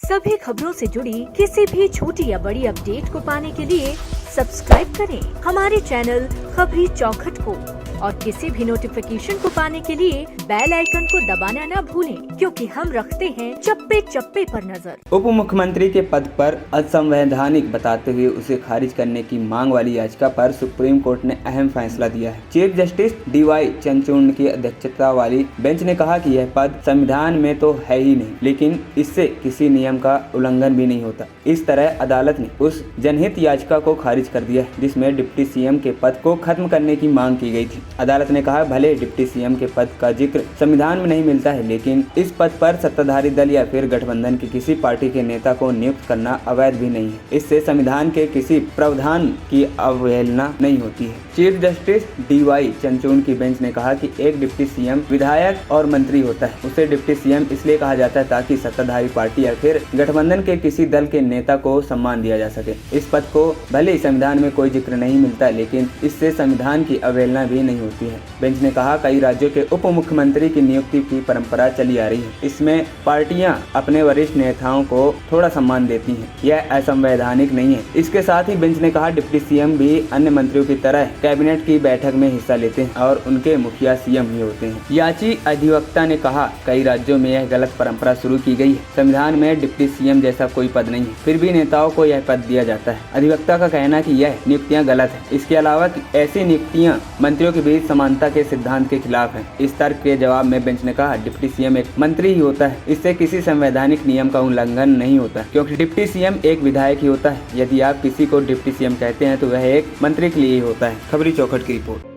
सभी खबरों से जुड़ी किसी भी छोटी या बड़ी अपडेट को पाने के लिए सब्सक्राइब करें हमारे चैनल खबरी चौखट को और किसी भी नोटिफिकेशन को पाने के लिए बेल आइकन को दबाना न भूलें, क्योंकि हम रखते हैं चप्पे चप्पे पर नजर। उप मुख्यमंत्री के पद पर असंवैधानिक बताते हुए उसे खारिज करने की मांग वाली याचिका पर सुप्रीम कोर्ट ने अहम फैसला दिया है। चीफ जस्टिस DY चंद्रचूड़ की अध्यक्षता वाली बेंच ने कहा कि यह पद संविधान में तो है ही नहीं, लेकिन इससे किसी नियम का उल्लंघन भी नहीं होता। इस तरह अदालत ने उस जनहित याचिका को खारिज कर दिया जिसमें डिप्टी CM के पद को खत्म करने की मांग की गई थी। अदालत ने कहा, भले डिप्टी CM के पद का जिक्र संविधान में नहीं मिलता है, लेकिन इस पद पर सत्ताधारी दल या फिर गठबंधन की किसी पार्टी के नेता को नियुक्त करना अवैध भी नहीं है। इससे संविधान के किसी प्रावधान की अवहेलना नहीं होती है। चीफ जस्टिस DY चंद्रचूड़ की बेंच ने कहा कि एक डिप्टी CM विधायक और मंत्री होता है। उसे डिप्टी CM इसलिए कहा जाता है ताकि सत्ताधारी पार्टी या फिर गठबंधन के किसी दल के नेता को सम्मान दिया जा सके। इस पद को भले ही संविधान में कोई जिक्र नहीं मिलता, लेकिन इससे संविधान की अवहेलना भी नहीं होती है। बेंच ने कहा, कई राज्यों के उप मुख्यमंत्री की नियुक्ति की परंपरा चली आ रही है। इसमें पार्टियां अपने वरिष्ठ नेताओं को थोड़ा सम्मान देती हैं। यह असंवैधानिक नहीं है। इसके साथ ही बेंच ने कहा, डिप्टी CM भी अन्य मंत्रियों की तरह कैबिनेट की बैठक में हिस्सा लेते हैं और उनके मुखिया CM ही होते हैं। याची अधिवक्ता ने कहा, कई राज्यों में यह गलत परंपरा शुरू की गई है। संविधान में डिप्टी CM जैसा कोई पद नहीं है, फिर भी नेताओं को यह पद दिया जाता है। अधिवक्ता का कहना है कि यह नियुक्तियां गलत है। इसके अलावा ऐसी नियुक्तियां मंत्रियों के बीच समानता के सिद्धांत के खिलाफ है। इस तर्क के जवाब में बेंच ने कहा, डिप्टी CM एक मंत्री ही होता है। इससे किसी संवैधानिक नियम का उल्लंघन नहीं होता, क्योंकि डिप्टी CM एक विधायक ही होता है। यदि आप किसी को डिप्टी CM कहते हैं तो वह एक मंत्री के लिए ही होता है। खबरी चौखट की रिपोर्ट।